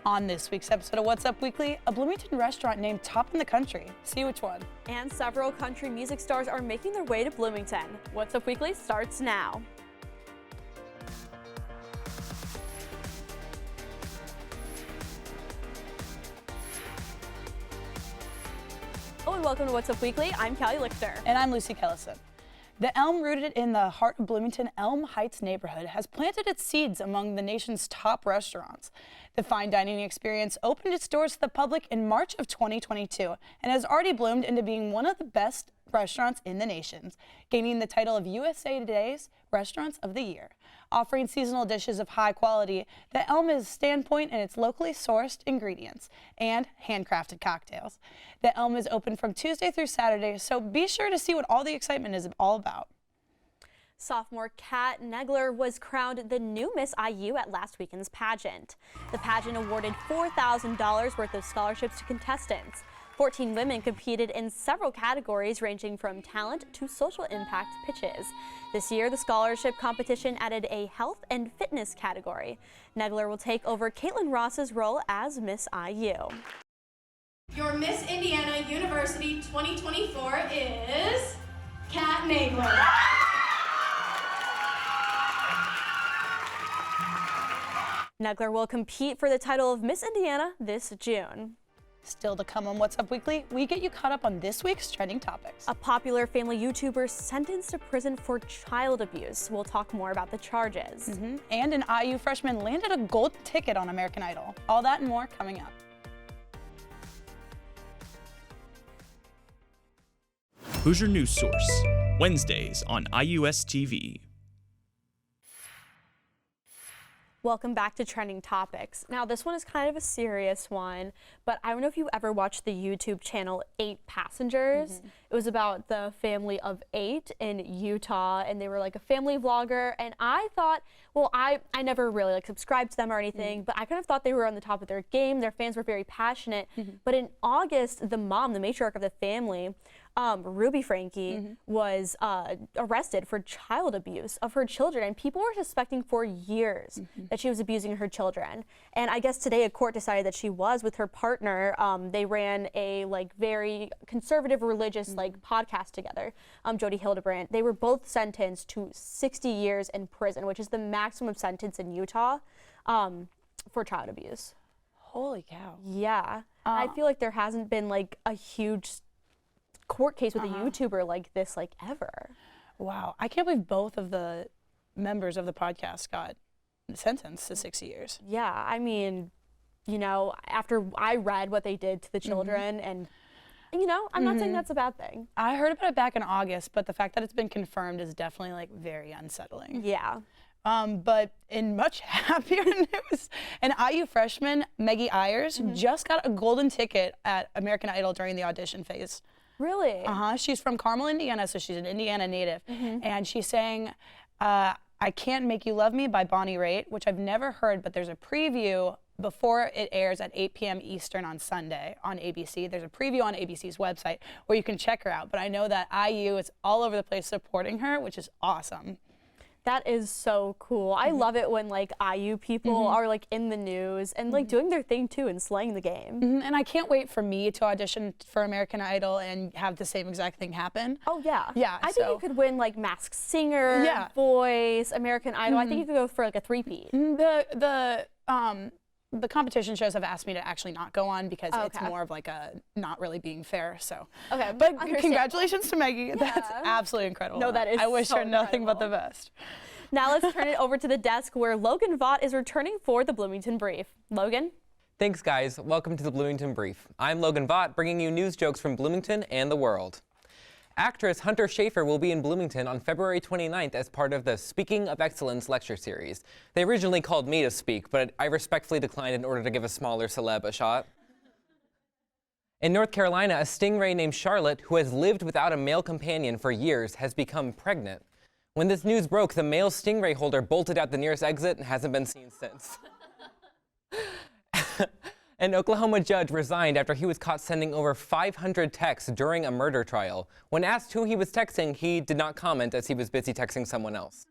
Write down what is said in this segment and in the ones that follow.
On this week's episode of What's Up Weekly, a Bloomington restaurant named top in the country. See which one. And several country music stars are making their way to Bloomington. What's Up Weekly starts now. Hello and welcome to What's Up Weekly. I'm Cali Lichter. And I'm Lucy Kellison. The elm rooted in the heart of Bloomington Elm Heights neighborhood has planted its seeds among the nation's top restaurants. The fine dining experience opened its doors to the public in March of 2022 and has already bloomed into being one of the best restaurants in the nation, gaining the title of USA Today's Restaurants of the Year. Offering seasonal dishes of high quality, the Elm is standpoint in its locally sourced ingredients and handcrafted cocktails. The Elm is open from Tuesday through Saturday, so be sure to see what all the excitement is all about. Sophomore Kat Negler was crowned the new Miss IU at last weekend's pageant. The pageant awarded $4,000 worth of scholarships to contestants. 14 women competed in several categories ranging from talent to social impact pitches. This year, the scholarship competition added a health and fitness category. Negler will take over Caitlin Ross's role as Miss IU. Your Miss Indiana University 2024 is Kat Negler. Negler will compete for the title of Miss Indiana this June. Still to come on What's Up Weekly, we get you caught up on this week's trending topics. A popular family YouTuber sentenced to prison for child abuse. We'll talk more about the charges. And an IU freshman landed a gold ticket on American Idol. All that and more coming up. Hoosier News Source, Wednesdays on IUSTV. Welcome back to Trending Topics. Now, this one is kind of a serious one, but I don't know if you ever watched the YouTube channel 8 Passengers. It was about the family of 8 in Utah, and they were like a family vlogger, and I thought, well, I never really like subscribed to them or anything, but I kind of thought they were on the top of their game. Their fans were very passionate. But in August, the mom, the matriarch of the family, Ruby Frankie, was arrested for child abuse of her children, and people were suspecting for years that she was abusing her children. And I guess today a court decided that she was with her partner. They ran a very conservative religious podcast together, Jody Hildebrandt. They were both sentenced to 60 years in prison, which is the maximum sentence in Utah for child abuse. Holy cow. Yeah. I feel like there hasn't been a huge court case with a YouTuber like this ever. Wow. I can't believe both of the members of the podcast got sentenced to 6 years. Yeah. I mean, after I read what they did to the children and I'm not saying that's a bad thing. I heard about it back in August, but the fact that it's been confirmed is definitely very unsettling. Yeah. But in much happier news, an IU freshman, Maggie Ayers, just got a golden ticket at American Idol during the audition phase. Really? She's from Carmel, Indiana, so she's an Indiana native. And she sang I Can't Make You Love Me by Bonnie Raitt, which I've never heard, but there's a preview before it airs at 8 p.m. Eastern on Sunday on ABC. There's a preview on ABC's website where you can check her out. But I know that IU is all over the place supporting her, which is awesome. That is so cool. I love it when IU people are in the news and doing their thing too and slaying the game. And I can't wait for me to audition for American Idol and have the same exact thing happen. Oh yeah. Yeah. I think you could win Masked Singer, Voice, American Idol. I think you could go for a three-peat. The competition shows have asked me to actually not go on because it's more of a not really being fair. So, but congratulations to Maggie. Yeah. That's absolutely incredible. No, that is I wish so her nothing but the best. Now let's turn it over to the desk where Logan Vaught is returning for the Bloomington Brief. Logan? Thanks, guys. Welcome to the Bloomington Brief. I'm Logan Vaught, bringing you news jokes from Bloomington and the world. Actress Hunter Schafer will be in Bloomington on February 29th as part of the Speaking of Excellence lecture series. They originally called me to speak, but I respectfully declined in order to give a smaller celeb a shot. In North Carolina, a stingray named Charlotte, who has lived without a male companion for years, has become pregnant. When this news broke, the male stingray holder bolted out the nearest exit and hasn't been seen since. An Oklahoma judge resigned after he was caught sending over 500 texts during a murder trial. When asked who he was texting, he did not comment as he was busy texting someone else.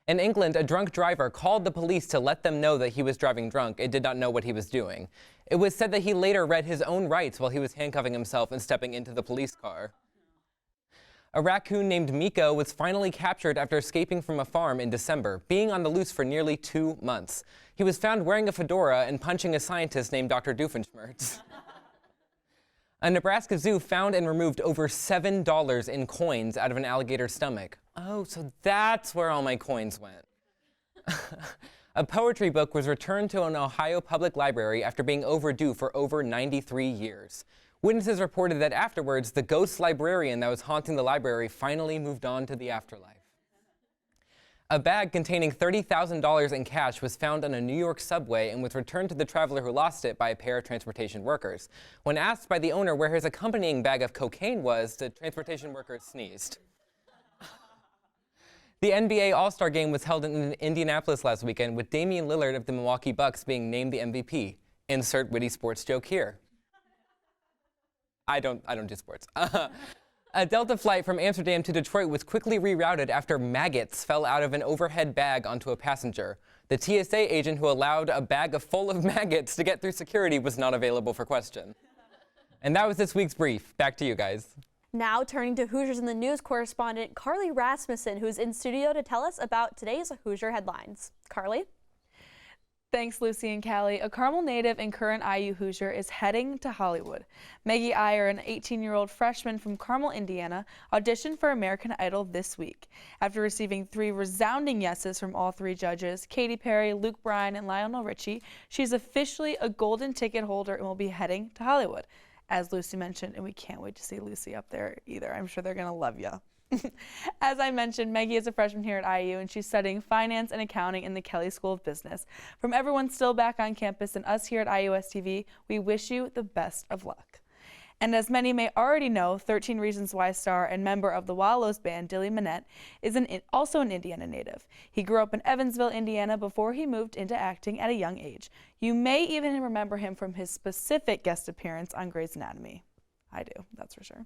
In England, a drunk driver called the police to let them know that he was driving drunk and did not know what he was doing. It was said that he later read his own rights while he was handcuffing himself and stepping into the police car. A raccoon named Miko was finally captured after escaping from a farm in December, being on the loose for nearly 2 months. He was found wearing a fedora and punching a scientist named Dr. Doofenshmirtz. A Nebraska zoo found and removed over $7 in coins out of an alligator's stomach. Oh, so that's where all my coins went. A poetry book was returned to an Ohio public library after being overdue for over 93 years. Witnesses reported that afterwards, the ghost librarian that was haunting the library finally moved on to the afterlife. A bag containing $30,000 in cash was found on a New York subway and was returned to the traveler who lost it by a pair of transportation workers. When asked by the owner where his accompanying bag of cocaine was, the transportation workers sneezed. The NBA All-Star Game was held in Indianapolis last weekend, with Damian Lillard of the Milwaukee Bucks being named the MVP. Insert witty sports joke here. I don't do sports. A Delta flight from Amsterdam to Detroit was quickly rerouted after maggots fell out of an overhead bag onto a passenger. The TSA agent who allowed a bag full of maggots to get through security was not available for question. And that was this week's brief. Back to you guys. Now turning to Hoosiers in the News correspondent Carly Rasmussen, who's in studio to tell us about today's Hoosier headlines. Carly? Thanks, Lucy and Cali. A Carmel native and current IU Hoosier is heading to Hollywood. Maggie Iyer, an 18-year-old freshman from Carmel, Indiana, auditioned for American Idol this week. After receiving 3 resounding yeses from all 3 judges, Katy Perry, Luke Bryan, and Lionel Richie, she's officially a golden ticket holder and will be heading to Hollywood, as Lucy mentioned, and we can't wait to see Lucy up there either. I'm sure they're going to love you. As I mentioned, Maggie is a freshman here at IU, and she's studying finance and accounting in the Kelly School of Business. From everyone still back on campus and us here at IUSTV, we wish you the best of luck. And as many may already know, 13 Reasons Why star and member of the Wallows band, Dilly Manette, is also an Indiana native. He grew up in Evansville, Indiana before he moved into acting at a young age. You may even remember him from his specific guest appearance on Grey's Anatomy. I do, that's for sure.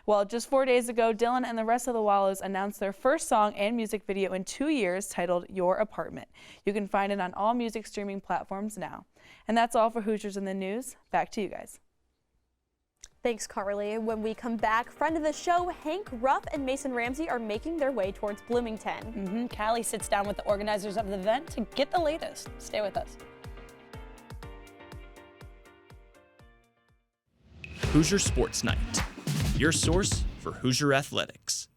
Well, just 4 days ago, Dylan and the rest of the Wallows announced their first song and music video in 2 years titled Your Apartment. You can find it on all music streaming platforms now. And that's all for Hoosiers in the News. Back to you guys. Thanks, Carly. When we come back, friend of the show, Hank Ruff and Mason Ramsey are making their way towards Bloomington. Cali sits down with the organizers of the event to get the latest. Stay with us. Hoosier Sports Night, your source for Hoosier athletics.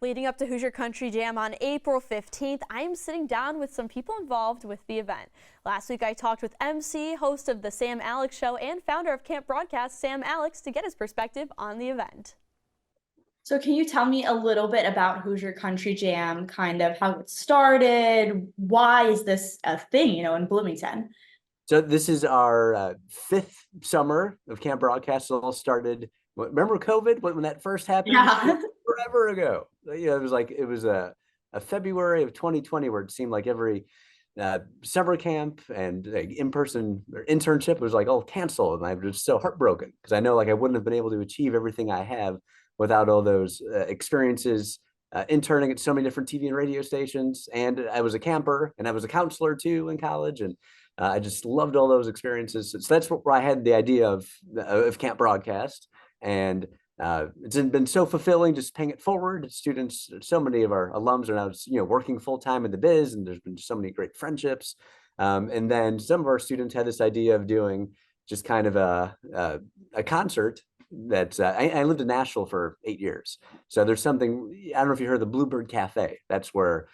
Leading up to Hoosier Country Jam on April 15th, I am sitting down with some people involved with the event. Last week, I talked with MC, host of the Sam Alex Show, and founder of Camp Broadcast, Sam Alex, to get his perspective on the event. So can you tell me a little bit about Hoosier Country Jam, kind of how it started? Why is this a thing, in Bloomington? So this is our 5th summer of Camp Broadcast. It all started, remember COVID when that first happened? Yeah. Forever ago. It was a February of 2020 where it seemed like every summer camp and in-person or internship was all canceled. And I was so heartbroken because I know I wouldn't have been able to achieve everything I have without all those experiences interning at so many different TV and radio stations. And I was a camper and I was a counselor too in college. And I just loved all those experiences. So that's where I had the idea of Camp Broadcast. And it's been so fulfilling just paying it forward. Students, so many of our alums are now working full-time in the biz, and there's been so many great friendships. And then some of our students had this idea of doing just kind of a concert that I lived in Nashville for 8 years. So there's something, I don't know if you heard the Bluebird Cafe. That's where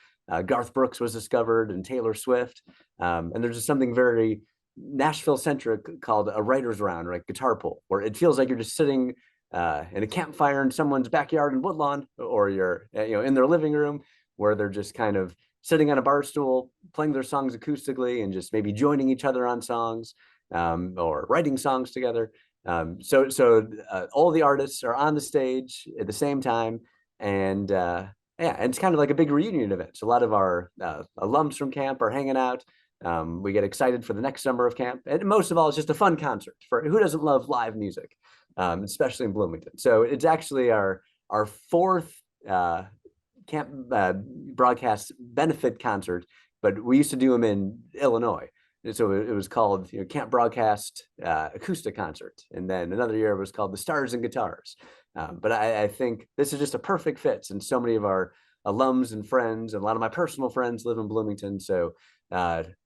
Garth Brooks was discovered and Taylor Swift. And there's just something very Nashville-centric called a writer's round or a guitar pull, where it feels like you're just sitting in a campfire in someone's backyard in Woodlawn, or you're in their living room where they're just kind of sitting on a bar stool, playing their songs acoustically and just maybe joining each other on songs or writing songs together. So all the artists are on the stage at the same time, and it's kind of like a big reunion event. So a lot of our alums from camp are hanging out. We get excited for the next summer of camp, and most of all, it's just a fun concert for who doesn't love live music, especially in Bloomington. So it's actually our 4th broadcast benefit concert, but we used to do them in Illinois. And so it was called, Can't Broadcast Acoustic Concert. And then another year it was called the Stars and Guitars. But I think this is just a perfect fit, and so many of our alums and friends and a lot of my personal friends live in Bloomington. So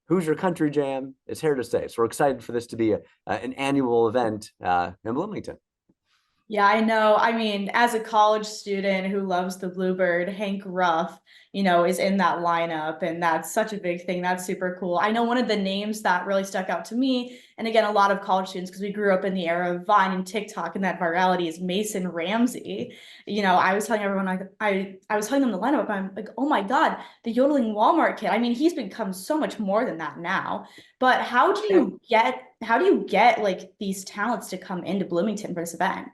Hoosier Country Jam is here to stay. So we're excited for this to be an annual event in Bloomington. Yeah, I know. I mean, as a college student who loves the Bluebird, Hank Ruff, is in that lineup, and that's such a big thing. That's super cool. I know one of the names that really stuck out to me, and again, a lot of college students, because we grew up in the era of Vine and TikTok and that virality, is Mason Ramsey. I was telling everyone, I was telling them the lineup, I'm like, oh my God, the yodeling Walmart kid. I mean, he's become so much more than that now. But how do you get like these talents to come into Bloomington for this event?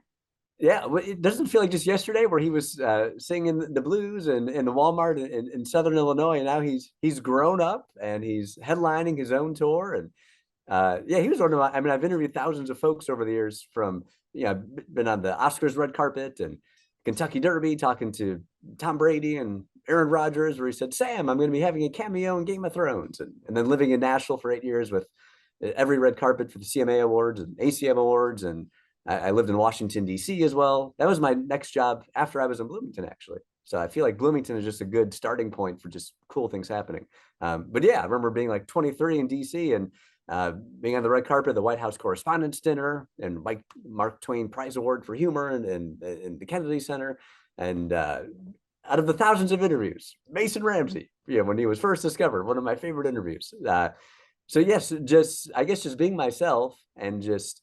Yeah, it doesn't feel like just yesterday where he was singing the blues in the Walmart in Southern Illinois, and now he's grown up and he's headlining his own tour. And he was one of my, I mean, I've interviewed thousands of folks over the years from, I've been on the Oscars red carpet and Kentucky Derby talking to Tom Brady and Aaron Rodgers, where he said, Sam, I'm going to be having a cameo in Game of Thrones. And then living in Nashville for 8 years with every red carpet for the CMA Awards and ACM Awards. And I lived in Washington, D.C. as well. That was my next job after I was in Bloomington, actually. So I feel like Bloomington is just a good starting point for just cool things happening. But yeah, I remember being like 23 in D.C. and being on the red carpet, the White House Correspondents' Dinner, and Mark Twain Prize Award for Humor in the Kennedy Center. And out of the thousands of interviews, Mason Ramsey, when he was first discovered, one of my favorite interviews. So yes, I guess just being myself and just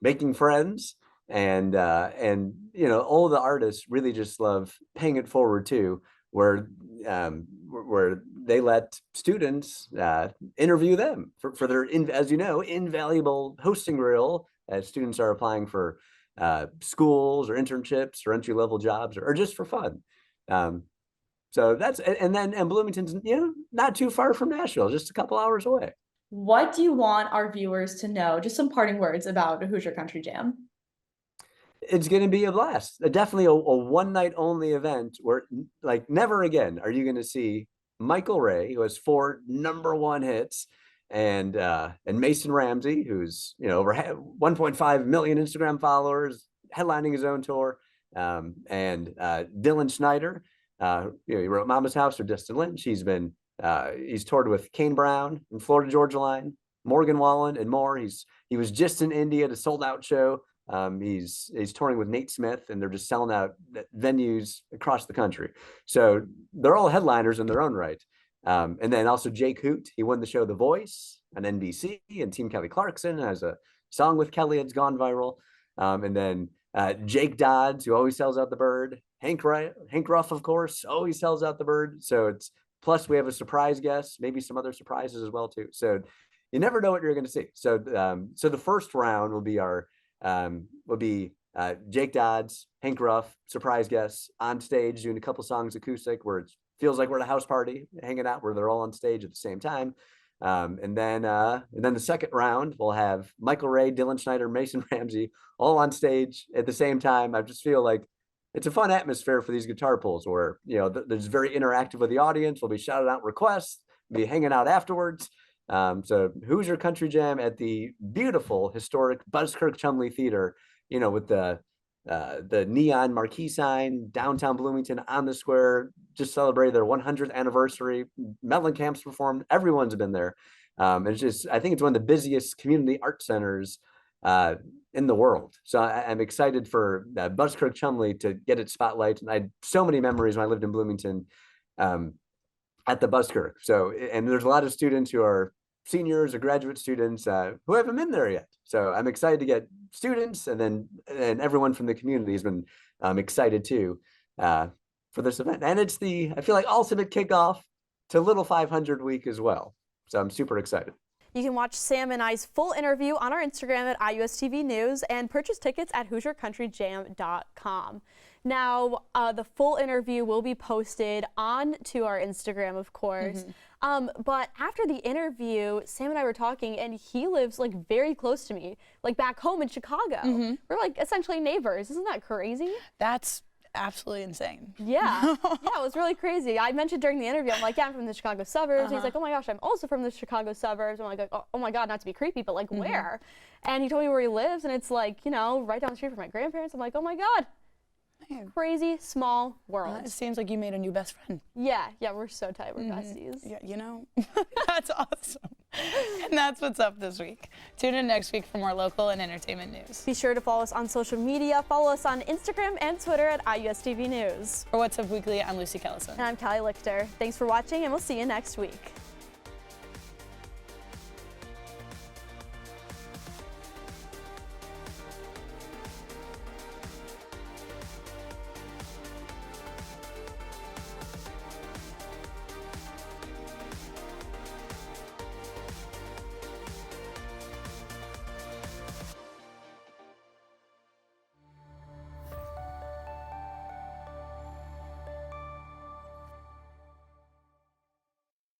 making friends, and all the artists really just love paying it forward too, where they let students interview them for their, as invaluable hosting role as students are applying for schools or internships or entry-level jobs or just for fun. So that's, and Bloomington's not too far from Nashville, just a couple hours away. What do you want our viewers to know? Just some parting words about Hoosier Country Jam. It's going to be a blast. Definitely a one night only event where, like, never again are you going to see Michael Ray, who has 4 #1 hits, and Mason Ramsey, who's over 1.5 million Instagram followers, headlining his own tour, and Dylan Schneider, he wrote Mama's House or Destin Lynch. He's toured with Kane Brown and Florida Georgia Line, Morgan Wallen, and more. He was just in India at a sold out show. He's touring with Nate Smith, and they're just selling out venues across the country. So they're all headliners in their own right. And then also Jake Hoot, he won the show The Voice on NBC, and Team Kelly Clarkson has a song with Kelly that's gone viral. And then Jake Dodds, who always sells out the Bird. Hank Ruff, of course, always sells out the Bird. So plus we have a surprise guest, maybe some other surprises as well too. So you never know what you're going to see. So the first round will be Jake Dodds, Hank Ruff, surprise guests on stage doing a couple songs acoustic, where it feels like we're at a house party hanging out, where they're all on stage at the same time. And then the second round we'll have Michael Ray, Dylan Schneider, Mason Ramsey all on stage at the same time. I just feel like it's a fun atmosphere for these guitar pulls, where there's very interactive with the audience. We'll be shouting out requests, be hanging out afterwards. So Hoosier Country Jam at the beautiful historic Buzzkirk Chumley Theater, with the neon marquee sign, downtown Bloomington on the square, just celebrated their 100th anniversary. Mellencamp's performed. Everyone's been there. I think it's one of the busiest community art centers in the world. So I'm excited for Buzzkirk Chumley to get its spotlight. And I had so many memories when I lived in Bloomington at the Buzzkirk. So, and there's a lot of students who are seniors or graduate students who haven't been there yet. So I'm excited to get students, and everyone from the community has been excited too for this event. And it's I feel like ultimate kickoff to Little 500 Week as well. So I'm super excited. You can watch Sam and I's full interview on our Instagram at IUSTV News and purchase tickets at HoosierCountryJam.com. Now, the full interview will be posted onto our Instagram, of course. But after the interview, Sam and I were talking, and he lives like very close to me, like back home in Chicago. We're like essentially neighbors. Isn't that crazy? That's absolutely insane. Yeah, yeah, it was really crazy. I mentioned during the interview, I'm like, yeah, I'm from the Chicago suburbs. He's like, oh my gosh, I'm also from the Chicago suburbs. I'm like, oh my God, not to be creepy, but like where? And he told me where he lives, and it's like, you know, right down the street from my grandparents. I'm like, oh my God. Crazy small world. It seems like you made a new best friend. Yeah, we're so tight. We're besties. Yeah, you know, that's awesome. And that's what's up this week. Tune in next week for more local and entertainment news. Be sure to follow us on social media. Follow us on Instagram and Twitter at IUSTV News. For What's Up Weekly, I'm Lucy Kellison. And I'm Cali Lichter. Thanks for watching, and we'll see you next week.